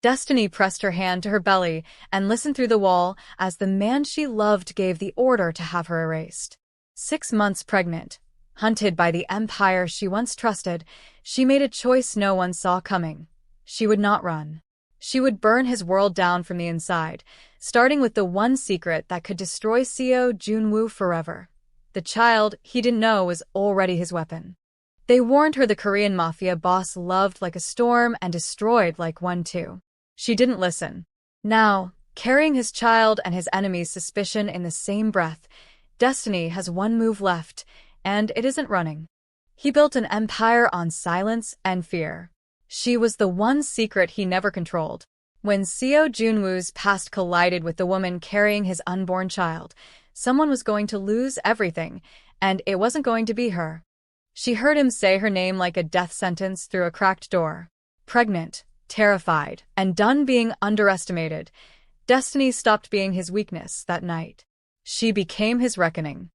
Destiny pressed her hand to her belly and listened through the wall as the man she loved gave the order to have her erased. 6 months pregnant, hunted by the empire she once trusted, she made a choice no one saw coming. She would not run. She would burn his world down from the inside, starting with the one secret that could destroy Seo Junwoo forever. The child he didn't know was already his weapon. They warned her the Korean Mafia boss loved like a storm and destroyed like one too. She didn't listen. Now, carrying his child and his enemy's suspicion in the same breath, Destiny has one move left, and it isn't running. He built an empire on silence and fear. She was the one secret he never controlled. When Seo Junwoo's past collided with the woman carrying his unborn child, someone was going to lose everything, and it wasn't going to be her. She heard him say her name like a death sentence through a cracked door. Pregnant, terrified, and done being underestimated, Destiny stopped being his weakness that night. She became his reckoning.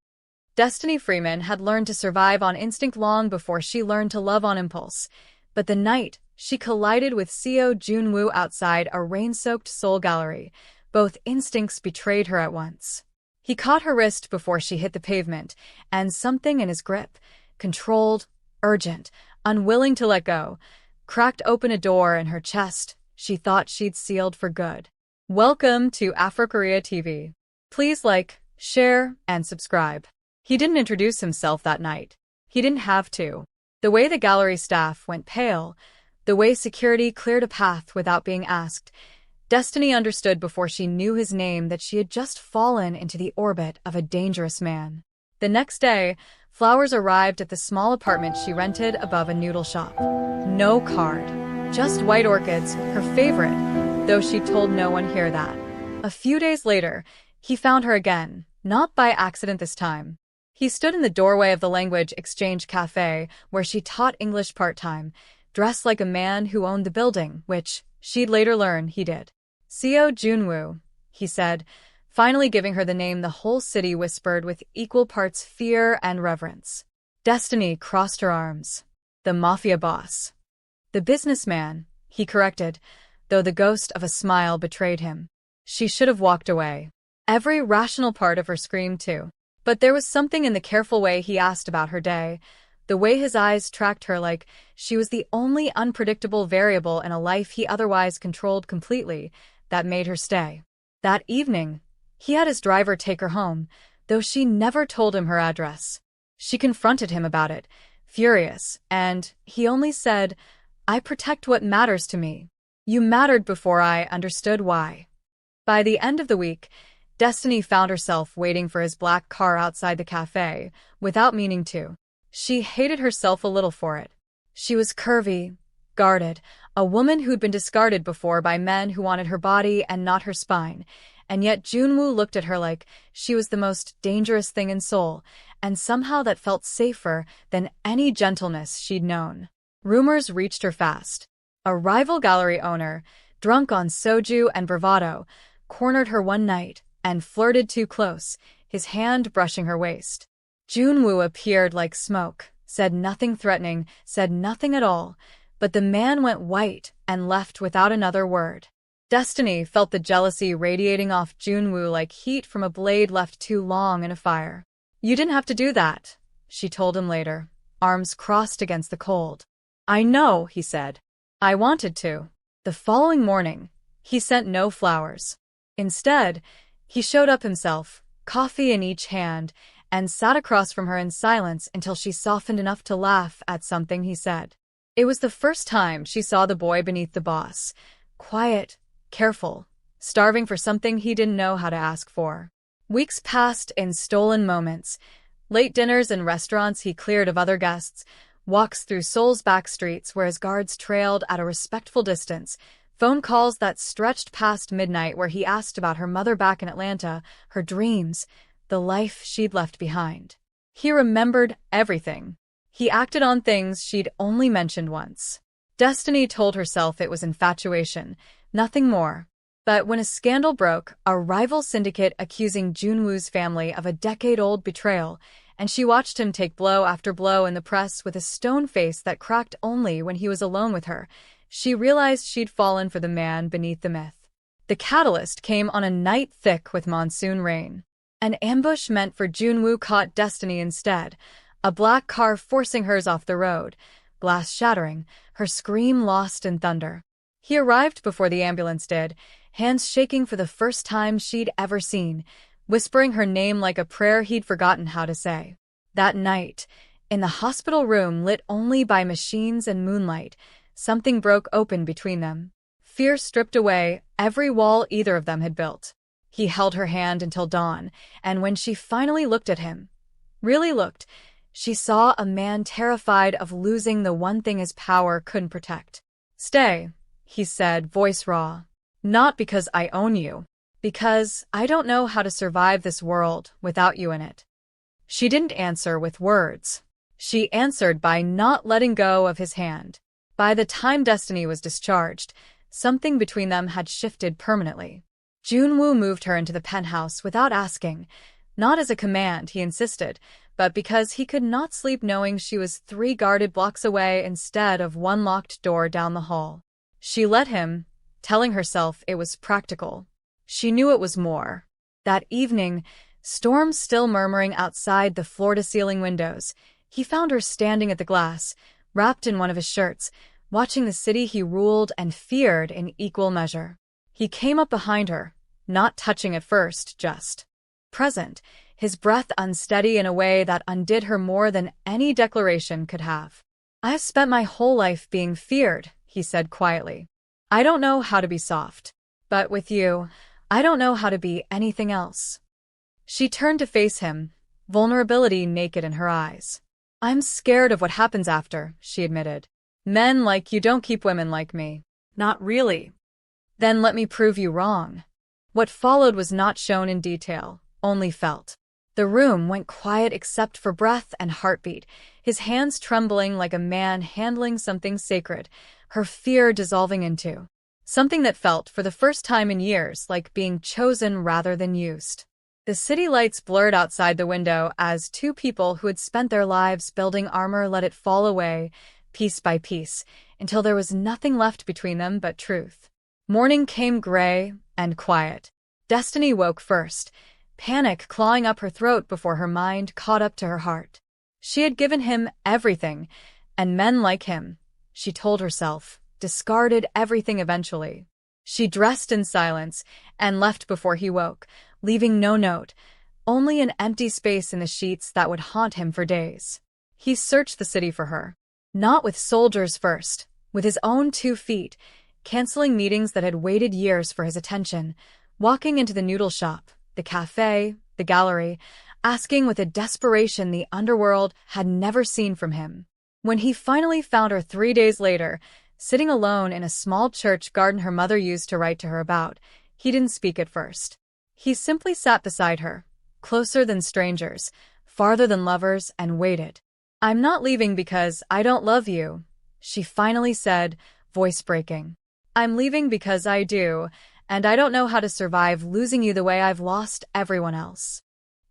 Destiny Freeman had learned to survive on instinct long before she learned to love on impulse, but the night she collided with Seo Junwoo outside a rain-soaked Seoul gallery, both instincts betrayed her at once. He caught her wrist before she hit the pavement, and something in his grip, controlled, urgent, unwilling to let go, cracked open a door in her chest she thought she'd sealed for good. Welcome to Afro-Korea TV. Please like, share, and subscribe. He didn't introduce himself that night. He didn't have to. The way the gallery staff went pale, the way security cleared a path without being asked, Destiny understood before she knew his name that she had just fallen into the orbit of a dangerous man. The next day, flowers arrived at the small apartment she rented above a noodle shop. No card. Just white orchids, her favorite, though she told no one here that. A few days later, he found her again, not by accident this time. He stood in the doorway of the language exchange cafe where she taught English part-time, dressed like a man who owned the building, which, she'd later learn, he did. Seo Junwoo, he said, finally giving her the name the whole city whispered with equal parts fear and reverence. Destiny crossed her arms. The Mafia boss. The businessman, he corrected, though the ghost of a smile betrayed him. She should have walked away. Every rational part of her screamed too. But there was something in the careful way he asked about her day, the way his eyes tracked her like she was the only unpredictable variable in a life he otherwise controlled completely, that made her stay. That evening, he had his driver take her home, though she never told him her address. She confronted him about it, furious, and he only said, "I protect what matters to me. You mattered before I understood why." By the end of the week, Destiny found herself waiting for his black car outside the cafe, without meaning to. She hated herself a little for it. She was curvy, guarded, a woman who'd been discarded before by men who wanted her body and not her spine, and yet Junwoo looked at her like she was the most dangerous thing in Seoul, and somehow that felt safer than any gentleness she'd known. Rumors reached her fast. A rival gallery owner, drunk on soju and bravado, cornered her one night and flirted too close, his hand brushing her waist. Junwoo appeared like smoke, said nothing threatening, said nothing at all, but the man went white and left without another word. Destiny felt the jealousy radiating off Junwoo like heat from a blade left too long in a fire. "You didn't have to do that," she told him later, arms crossed against the cold. "I know," he said. "I wanted to." The following morning, he sent no flowers. Instead, he showed up himself, coffee in each hand, and sat across from her in silence until she softened enough to laugh at something he said. It was the first time she saw the boy beneath the boss, quiet, careful, starving for something he didn't know how to ask for. Weeks passed in stolen moments, late dinners in restaurants he cleared of other guests, walks through Seoul's back streets where his guards trailed at a respectful distance, phone calls that stretched past midnight where he asked about her mother back in Atlanta, her dreams, the life she'd left behind. He remembered everything. He acted on things she'd only mentioned once. Destiny told herself it was infatuation, nothing more. But when a scandal broke, a rival syndicate accusing Junwoo's family of a decade-old betrayal, and she watched him take blow after blow in the press with a stone face that cracked only when he was alone with her, She realized she'd fallen for the man beneath the myth. The catalyst came on a night thick with monsoon rain. An ambush meant for Junwoo caught Destiny instead, a black car forcing hers off the road, glass shattering, her scream lost in thunder. He arrived before the ambulance did, hands shaking for the first time she'd ever seen, whispering her name like a prayer he'd forgotten how to say. That night, in the hospital room lit only by machines and moonlight, something broke open between them. Fear stripped away every wall either of them had built. He held her hand until dawn, and when she finally looked at him, really looked, she saw a man terrified of losing the one thing his power couldn't protect. "Stay," he said, voice raw. "Not because I own you. Because I don't know how to survive this world without you in it." She didn't answer with words. She answered by not letting go of his hand. By the time Destiny was discharged, something between them had shifted permanently. Junwoo moved her into the penthouse without asking, not as a command, he insisted, but because he could not sleep knowing she was 3 guarded blocks away instead of 1 locked door down the hall. She let him, telling herself it was practical. She knew it was more. That evening, storms still murmuring outside the floor-to-ceiling windows, he found her standing at the glass, wrapped in one of his shirts, watching the city he ruled and feared in equal measure. He came up behind her, not touching at first, just present, his breath unsteady in a way that undid her more than any declaration could have. "I've spent my whole life being feared," he said quietly. "I don't know how to be soft. But with you, I don't know how to be anything else." She turned to face him, vulnerability naked in her eyes. "I'm scared of what happens after," she admitted. "Men like you don't keep women like me." "Not really." "Then let me prove you wrong." What followed was not shown in detail, only felt. The room went quiet except for breath and heartbeat, his hands trembling like a man handling something sacred, her fear dissolving into something that felt, for the first time in years, like being chosen rather than used. The city lights blurred outside the window as 2 people who had spent their lives building armor let it fall away, piece by piece, until there was nothing left between them but truth. Morning came gray and quiet. Destiny woke first, panic clawing up her throat before her mind caught up to her heart. She had given him everything, and men like him, she told herself, discarded everything eventually. She dressed in silence and left before he woke, leaving no note, only an empty space in the sheets that would haunt him for days. He searched the city for her. Not with soldiers first, with his own 2 feet, canceling meetings that had waited years for his attention, walking into the noodle shop, the cafe, the gallery, asking with a desperation the underworld had never seen from him. When he finally found her 3 days later, sitting alone in a small church garden her mother used to write to her about, he didn't speak at first. He simply sat beside her, closer than strangers, farther than lovers, and waited. "I'm not leaving because I don't love you," she finally said, voice breaking. "I'm leaving because I do, and I don't know how to survive losing you the way I've lost everyone else."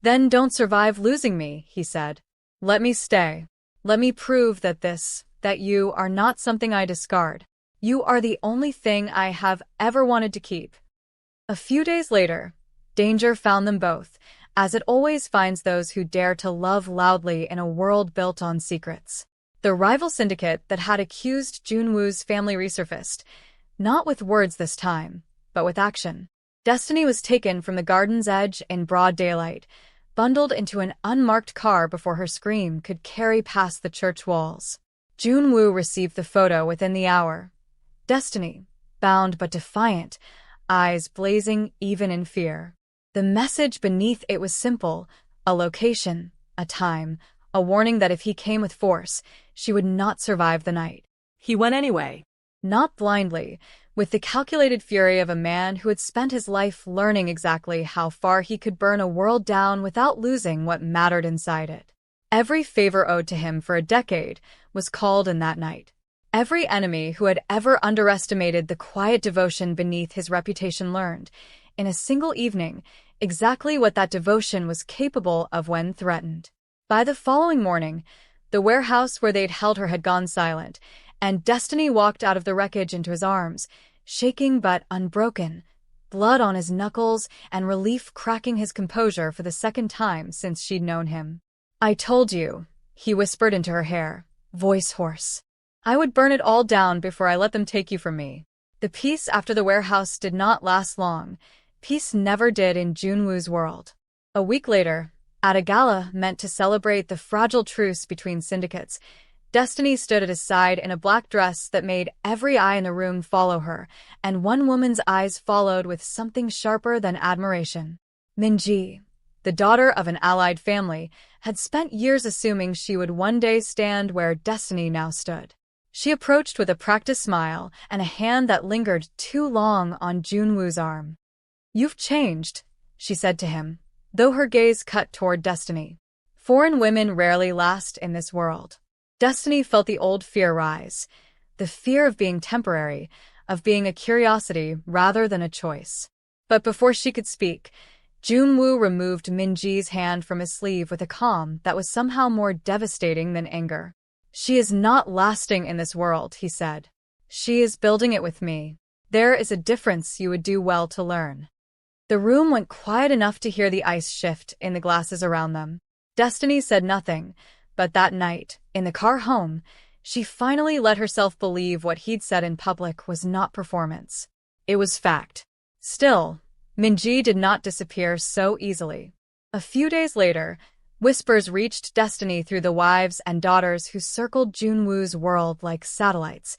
"Then don't survive losing me," he said. "Let me stay. Let me prove that you are not something I discard. You are the only thing I have ever wanted to keep." A few days later, danger found them both, as it always finds those who dare to love loudly in a world built on secrets. The rival syndicate that had accused Junwoo's family resurfaced, not with words this time, but with action. Destiny was taken from the garden's edge in broad daylight, bundled into an unmarked car before her scream could carry past the church walls. Junwoo received the photo within the hour. Destiny, bound but defiant, eyes blazing even in fear. The message beneath it was simple, a location, a time, a warning that if he came with force, she would not survive the night. He went anyway. Not blindly, with the calculated fury of a man who had spent his life learning exactly how far he could burn a world down without losing what mattered inside it. Every favor owed to him for a decade was called in that night. Every enemy who had ever underestimated the quiet devotion beneath his reputation learned, in a single evening, exactly what that devotion was capable of when threatened. By the following morning, the warehouse where they'd held her had gone silent, and Destiny walked out of the wreckage into his arms, shaking but unbroken, blood on his knuckles and relief cracking his composure for the second time since she'd known him. "I told you," he whispered into her hair, voice hoarse. "I would burn it all down before I let them take you from me." The peace after the warehouse did not last long. Peace never did in Junwoo's world. A week later, at a gala meant to celebrate the fragile truce between syndicates, Destiny stood at his side in a black dress that made every eye in the room follow her, and one woman's eyes followed with something sharper than admiration. Minji, the daughter of an allied family, had spent years assuming she would one day stand where Destiny now stood. She approached with a practiced smile and a hand that lingered too long on Junwoo's arm. "You've changed," she said to him, though her gaze cut toward Destiny. Foreign women rarely last in this world. Destiny felt the old fear rise, the fear of being temporary, of being a curiosity rather than a choice. But before she could speak, Junwoo removed Minji's hand from his sleeve with a calm that was somehow more devastating than anger. "She is not lasting in this world," he said. "She is building it with me. There is a difference you would do well to learn." The room went quiet enough to hear the ice shift in the glasses around them. Destiny said nothing, but that night, in the car home, she finally let herself believe what he'd said in public was not performance. It was fact. Still, Minji did not disappear so easily. A few days later, whispers reached Destiny through the wives and daughters who circled Junwoo's world like satellites,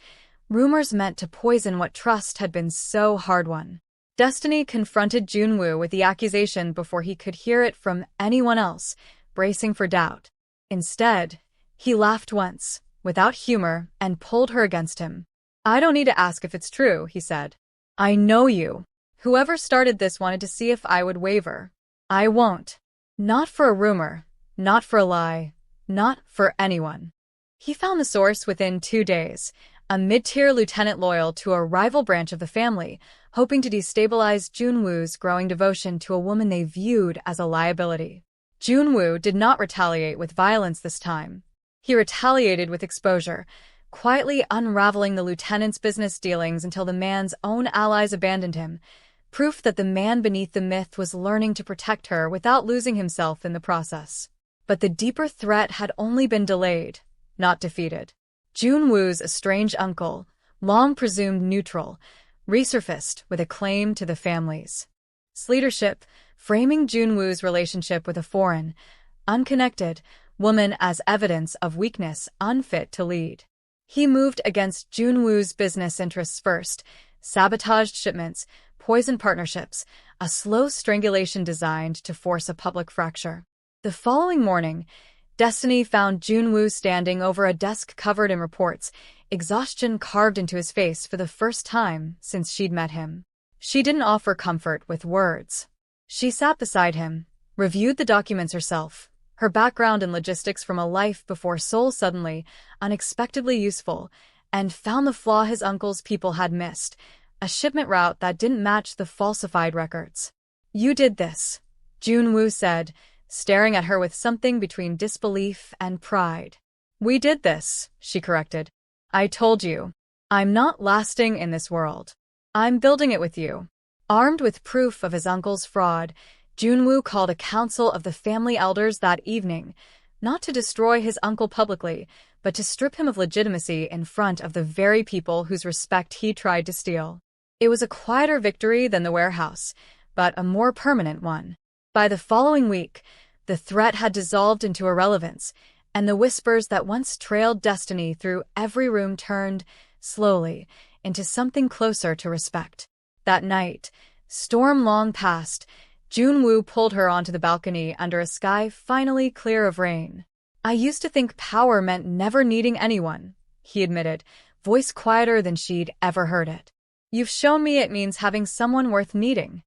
rumors meant to poison what trust had been so hard-won. Destiny confronted Junwoo with the accusation before he could hear it from anyone else, bracing for doubt. Instead, he laughed once, without humor, and pulled her against him. "I don't need to ask if it's true," he said. "I know you. Whoever started this wanted to see if I would waver. I won't. Not for a rumor, not for a lie, not for anyone." He found the source within 2 days, a mid-tier lieutenant loyal to a rival branch of the family, hoping to destabilize Junwoo's growing devotion to a woman they viewed as a liability. Junwoo did not retaliate with violence this time. He retaliated with exposure, quietly unraveling the lieutenant's business dealings until the man's own allies abandoned him, proof that the man beneath the myth was learning to protect her without losing himself in the process. But the deeper threat had only been delayed, not defeated. Junwoo's estranged uncle, long presumed neutral, resurfaced with a claim to the family's leadership, framing Junwoo's relationship with a foreign, unconnected woman as evidence of weakness unfit to lead. He moved against Junwoo's business interests first, sabotaged shipments, poisoned partnerships, a slow strangulation designed to force a public fracture. The following morning, Destiny found Junwoo standing over a desk covered in reports, exhaustion carved into his face for the first time since she'd met him. She didn't offer comfort with words. She sat beside him, reviewed the documents herself, her background and logistics from a life before Seoul suddenly, unexpectedly useful, and found the flaw his uncle's people had missed, a shipment route that didn't match the falsified records. "You did this," Junwoo said, staring at her with something between disbelief and pride. "We did this," she corrected. "I told you. I'm not lasting in this world. I'm building it with you." Armed with proof of his uncle's fraud, Junwoo called a council of the family elders that evening, not to destroy his uncle publicly, but to strip him of legitimacy in front of the very people whose respect he tried to steal. It was a quieter victory than the warehouse, but a more permanent one. By the following week, the threat had dissolved into irrelevance, and the whispers that once trailed Destiny through every room turned, slowly, into something closer to respect. That night, storm long past, Junwoo pulled her onto the balcony under a sky finally clear of rain. "I used to think power meant never needing anyone," he admitted, voice quieter than she'd ever heard it. "You've shown me it means having someone worth needing."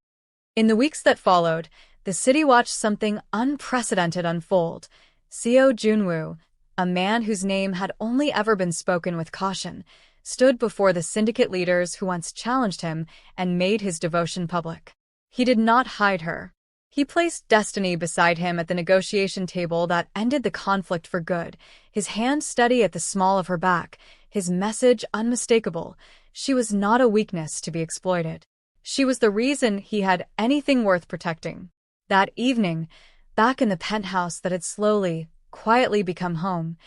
In the weeks that followed, the city watched something unprecedented unfold. Seo Junwoo, a man whose name had only ever been spoken with caution, stood before the syndicate leaders who once challenged him and made his devotion public. He did not hide her. He placed Destiny beside him at the negotiation table that ended the conflict for good, his hand steady at the small of her back, his message unmistakable. She was not a weakness to be exploited. She was the reason he had anything worth protecting. That evening, back in the penthouse that had slowly, quietly become home,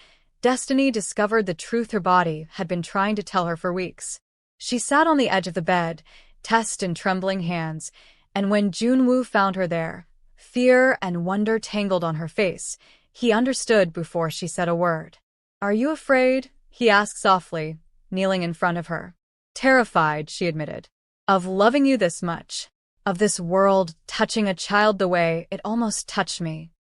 Destiny discovered the truth her body had been trying to tell her for weeks. She sat on the edge of the bed, test in trembling hands, and when Junwoo found her there, fear and wonder tangled on her face. He understood before she said a word. "Are you afraid?" he asked softly, kneeling in front of her. "Terrified," she admitted. "Of loving you this much. Of this world touching a child the way it almost touched me."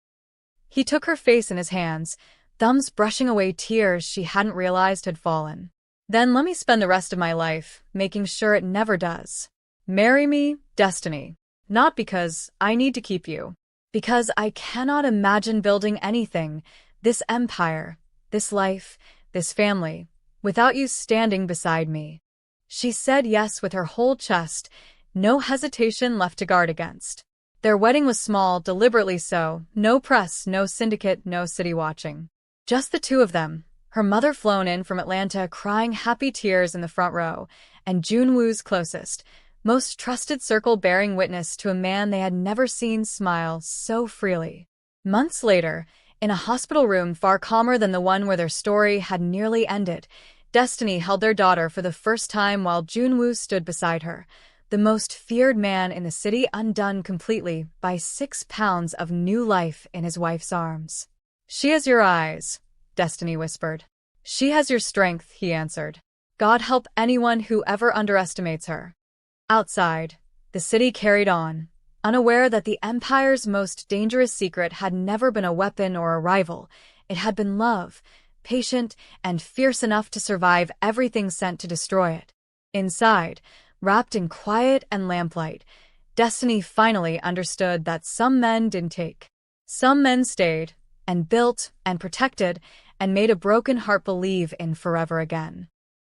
He took her face in his hands, thumbs brushing away tears she hadn't realized had fallen. "Then let me spend the rest of my life making sure it never does. Marry me, Destiny. Not because I need to keep you. Because I cannot imagine building anything, this empire, this life, this family, without you standing beside me." She said yes with her whole chest, no hesitation left to guard against. Their wedding was small, deliberately so, no press, no syndicate, no city watching. Just the two of them, her mother flown in from Atlanta crying happy tears in the front row, and Junwoo's closest, most trusted circle bearing witness to a man they had never seen smile so freely. Months later, in a hospital room far calmer than the one where their story had nearly ended, Destiny held their daughter for the first time while Junwoo stood beside her, the most feared man in the city, undone completely by 6 pounds of new life in his wife's arms. "She has your eyes," Destiny whispered. "She has your strength," he answered. "God help anyone who ever underestimates her." Outside, the city carried on, unaware that the Empire's most dangerous secret had never been a weapon or a rival. It had been love, patient and fierce enough to survive everything sent to destroy it. Inside, wrapped in quiet and lamplight, Destiny finally understood that some men didn't take. Some men stayed, and built, and protected, and made a broken heart believe in forever again.